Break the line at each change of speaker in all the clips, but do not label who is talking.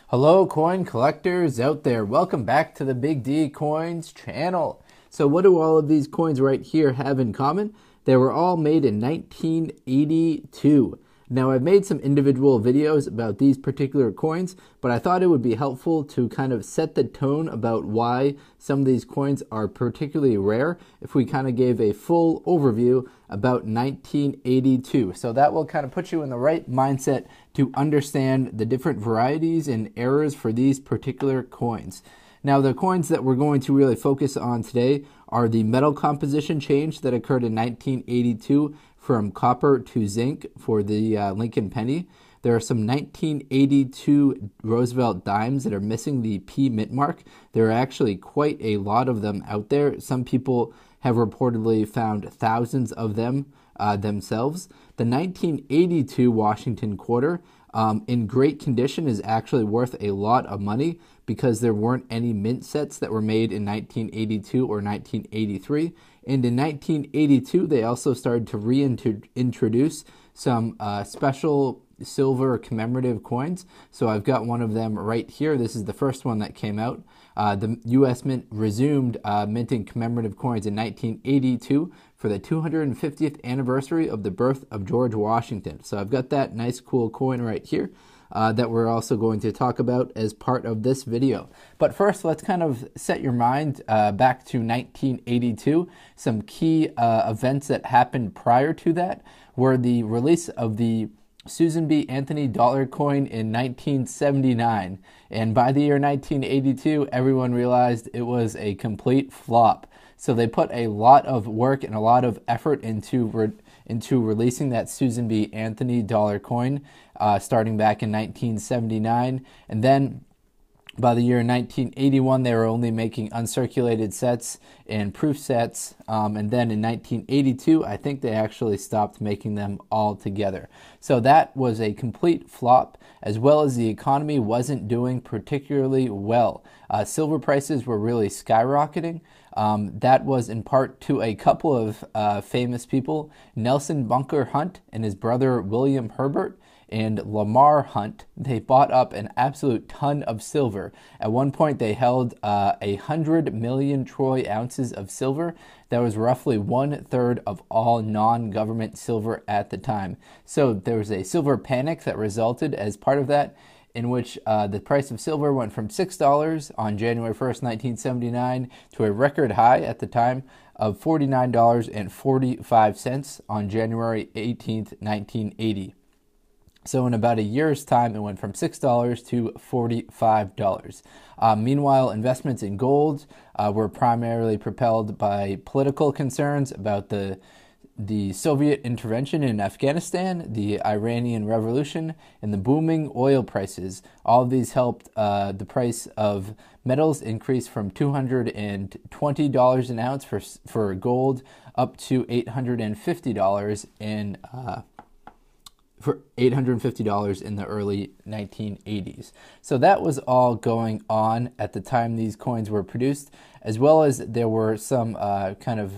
Hello coin collectors out there, welcome back to the Big D Coins channel. So what do all of these coins right here have in common? They were all made in 1982. Now I've made some individual videos about these particular coins, but I thought it would be helpful to kind of set the tone about why some of these coins are particularly rare if we kind of gave a full overview about 1982. So that will kind of put you in the right mindset to understand the different varieties and errors for these particular coins. Now the coins that we're going to really focus on today are the metal composition change that occurred in 1982 from copper to zinc for the Lincoln penny. There are some 1982 Roosevelt dimes that are missing the P mint mark. There are actually quite a lot of them out there. Some people have reportedly found thousands of them themselves. The 1982 Washington quarter in great condition is actually worth a lot of money because there weren't any mint sets that were made in 1982 or 1983. And in 1982, they also started to reintroduce some special silver commemorative coins. So I've got one of them right here. This is the first one that came out. The U.S. Mint resumed minting commemorative coins in 1982 for the 250th anniversary of the birth of George Washington. So I've got that nice cool coin right here that we're also going to talk about as part of this video. But first, let's kind of set your mind back to 1982. Some key events that happened prior to that were the release of the Susan B. Anthony dollar coin in 1979. And by the year 1982, everyone realized it was a complete flop. So they put a lot of work and a lot of effort into releasing that Susan B. Anthony dollar coin starting back in 1979. And then by the year 1981, they were only making uncirculated sets and proof sets. And then in 1982, I think they actually stopped making them altogether. So that was a complete flop, as well as the economy wasn't doing particularly well. Silver prices were really skyrocketing. That was in part to a couple of famous people, Nelson Bunker Hunt and his brother William Herbert, and Lamar Hunt. They bought up an absolute ton of silver. At one point, they held 100 million troy ounces of silver. That was roughly 1/3 of all non-government silver at the time. So there was a silver panic that resulted as part of that, in which the price of silver went from $6 on January 1st, 1979 to a record high at the time of $49.45 on January 18th, 1980. So in about a year's time, it went from $6 to $45. Meanwhile, investments in gold were primarily propelled by political concerns about the Soviet intervention in Afghanistan, the Iranian Revolution, and the booming oil prices. All of these helped the price of metals increase from $220 an ounce for gold up to $850 in the early 1980s. So that was all going on at the time these coins were produced, as well as there were some kind of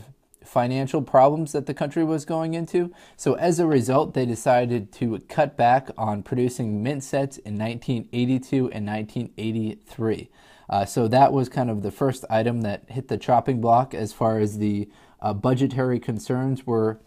financial problems that the country was going into. So as a result, they decided to cut back on producing mint sets in 1982 and 1983. So that was kind of the first item that hit the chopping block as far as the budgetary concerns were.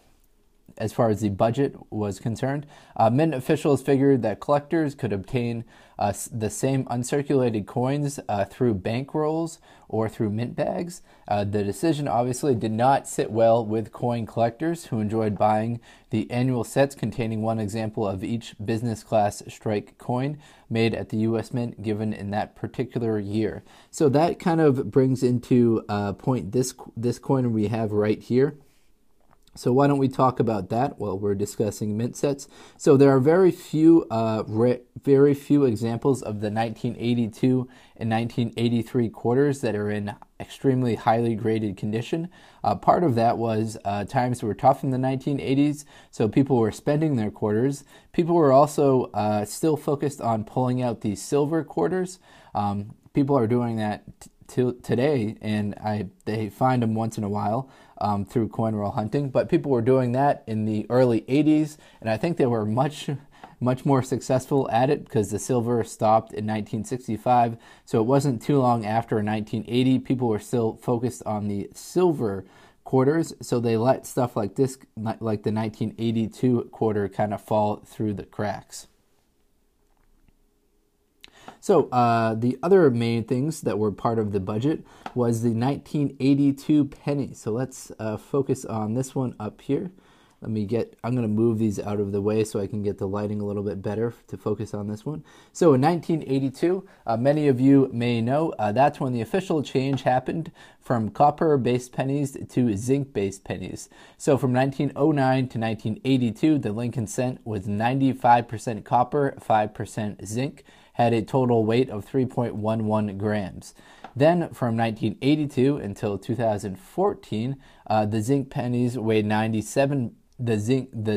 As far as the budget was concerned, mint officials figured that collectors could obtain the same uncirculated coins through bankrolls or through mint bags. The decision obviously did not sit well with coin collectors who enjoyed buying the annual sets containing one example of each business class strike coin made at the U.S. Mint given in that particular year. So that kind of brings into point this coin we have right here. So why don't we talk about that while we're discussing mint sets? So there are very few examples of the 1982 and 1983 quarters that are in extremely highly graded condition. Part of that was times were tough in the 1980s, so people were spending their quarters. People were also still focused on pulling out these silver quarters. People are doing that today, and they find them once in a while through coin roll hunting. But people were doing that in the early 80s, and I think they were much much more successful at it because the silver stopped in 1965. So it wasn't too long after 1980. People were still focused on the silver quarters, so they let stuff like this, like the 1982 quarter, kind of fall through the cracks. So the other main things that were part of the budget was the 1982 penny. So let's focus on this one up here. I'm going to move these out of the way so I can get the lighting a little bit better to focus on this one. So in 1982, many of you may know, that's when the official change happened from copper-based pennies to zinc-based pennies. So from 1909 to 1982, the Lincoln cent was 95% copper, 5% zinc, had a total weight of 3.11 grams. Then from 1982 until 2014, the zinc pennies weighed 97. The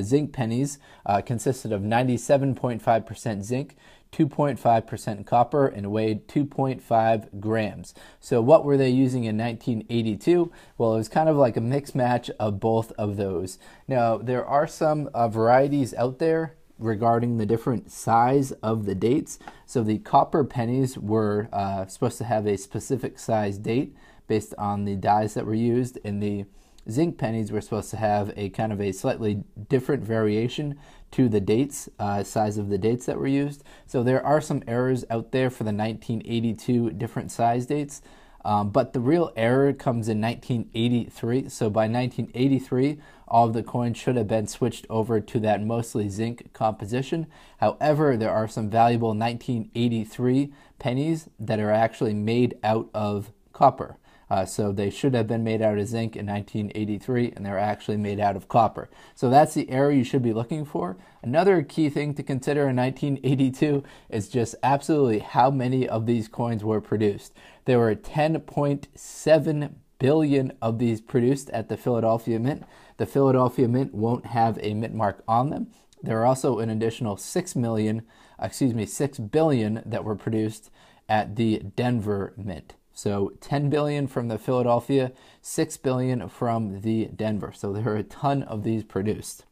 zinc pennies consisted of 97.5% zinc, 2.5% copper, and weighed 2.5 grams. So what were they using in 1982? Well, it was kind of like a mix match of both of those. Now, there are some varieties out there regarding the different size of the dates. So the copper pennies were supposed to have a specific size date based on the dies that were used, and the zinc pennies were supposed to have a kind of a slightly different variation to the dates, size of the dates that were used. So there are some errors out there for the 1982 different size dates, but the real error comes in 1983. So by 1983, all of the coins should have been switched over to that mostly zinc composition. However, there are some valuable 1983 pennies that are actually made out of copper. So they should have been made out of zinc in 1983, and they're actually made out of copper. So that's the error you should be looking for. Another key thing to consider in 1982 is just absolutely how many of these coins were produced. There were 10.7 billion of these produced at the Philadelphia Mint. The Philadelphia Mint won't have a mint mark on them. There are also an additional 6 billion that were produced at the Denver Mint. So 10 billion from the Philadelphia, 6 billion from the Denver. So there are a ton of these produced.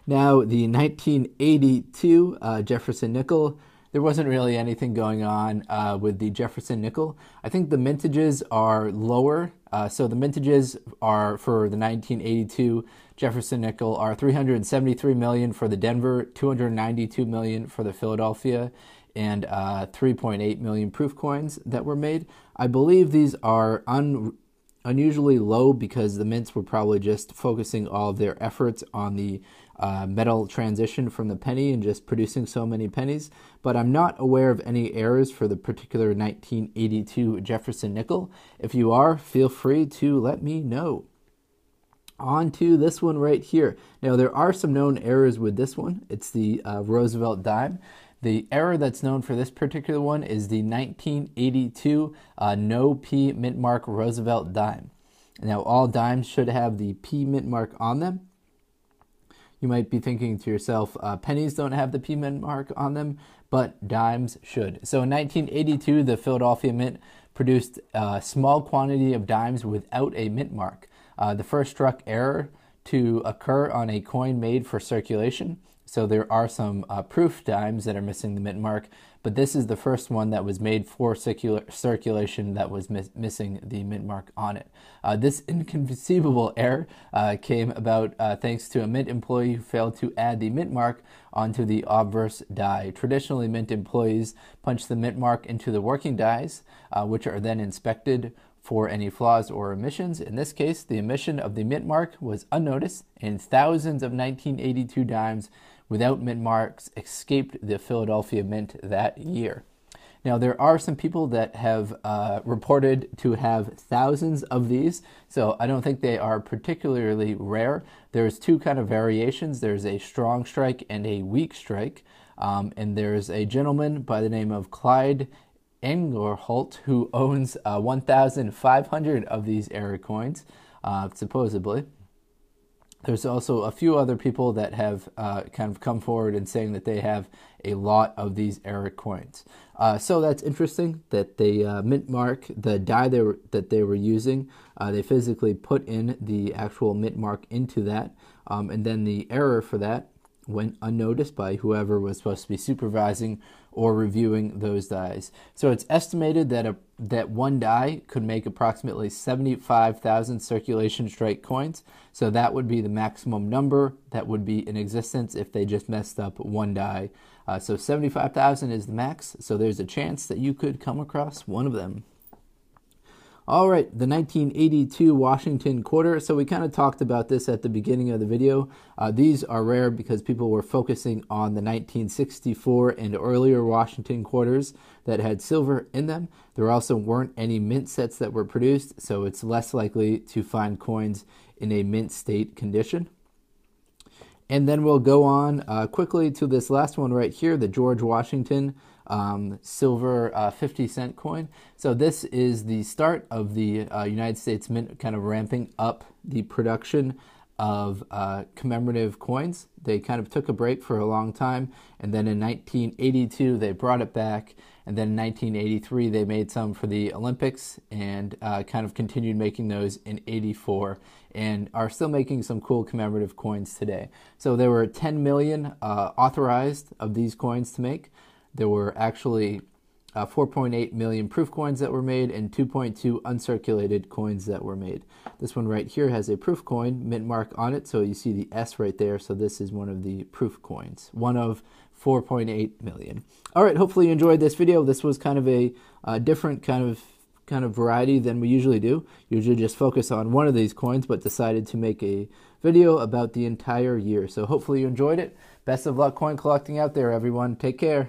Now, the 1982 Jefferson nickel, there wasn't really anything going on with the Jefferson nickel. I think the mintages are lower. So the mintages are for the 1982 Jefferson nickel are 373 million for the Denver, 292 million for the Philadelphia, and 3.8 million proof coins that were made. I believe these are unusually low because the mints were probably just focusing all of their efforts on the metal transition from the penny and just producing so many pennies. But I'm not aware of any errors for the particular 1982 Jefferson nickel. If you are, feel free to let me know. On to this one right here. Now, there are some known errors with this one. It's the Roosevelt dime. The error that's known for this particular one is the 1982 no P mint mark Roosevelt dime. Now, all dimes should have the P mint mark on them. You might be thinking to yourself, pennies don't have the P mint mark on them, but dimes should. So in 1982, the Philadelphia Mint produced a small quantity of dimes without a mint mark. The first struck error to occur on a coin made for circulation. So there are some proof dimes that are missing the mint mark, but this is the first one that was made for circulation that was missing the mint mark on it. This inconceivable error came about thanks to a mint employee who failed to add the mint mark onto the obverse die. Traditionally, mint employees punch the mint mark into the working dies, which are then inspected for any flaws or omissions. In this case, the omission of the mint mark was unnoticed, and thousands of 1982 dimes without mint marks escaped the Philadelphia Mint that year. Now, there are some people that have reported to have thousands of these, so I don't think they are particularly rare. There's two kind of variations. There's a strong strike and a weak strike, and there's a gentleman by the name of Clyde Engelholt who owns 1,500 of these error coins, supposedly. There's also a few other people that have kind of come forward and saying that they have a lot of these error coins. So that's interesting that they mint mark the die that they were using. They physically put in the actual mint mark into that, and then the error for that went unnoticed by whoever was supposed to be supervising or reviewing those dies. So it's estimated that that one die could make approximately 75,000 circulation strike coins. So that would be the maximum number that would be in existence if they just messed up one die. So 75,000 is the max. So there's a chance that you could come across one of them. All right, the 1982 Washington quarter. So we kind of talked about this at the beginning of the video. These are rare because people were focusing on the 1964 and earlier Washington quarters that had silver in them. There also weren't any mint sets that were produced, so it's less likely to find coins in a mint state condition. And then we'll go on quickly to this last one right here, the George Washington silver 50-cent coin. So this is the start of the United States Mint kind of ramping up the production of commemorative coins. They kind of took a break for a long time, and then in 1982 they brought it back, and then in 1983 they made some for the Olympics and kind of continued making those in 84 and are still making some cool commemorative coins today. So there were 10 million authorized of these coins to make. There were actually 4.8 million proof coins that were made and 2.2 uncirculated coins that were made. This one right here has a proof coin mint mark on it, so you see the S right there. So this is one of the proof coins, one of 4.8 million. All right, hopefully you enjoyed this video. This was kind of a different kind of variety than we usually do. Usually just focus on one of these coins, but decided to make a video about the entire year. So hopefully you enjoyed it. Best of luck coin collecting out there, everyone. Take care.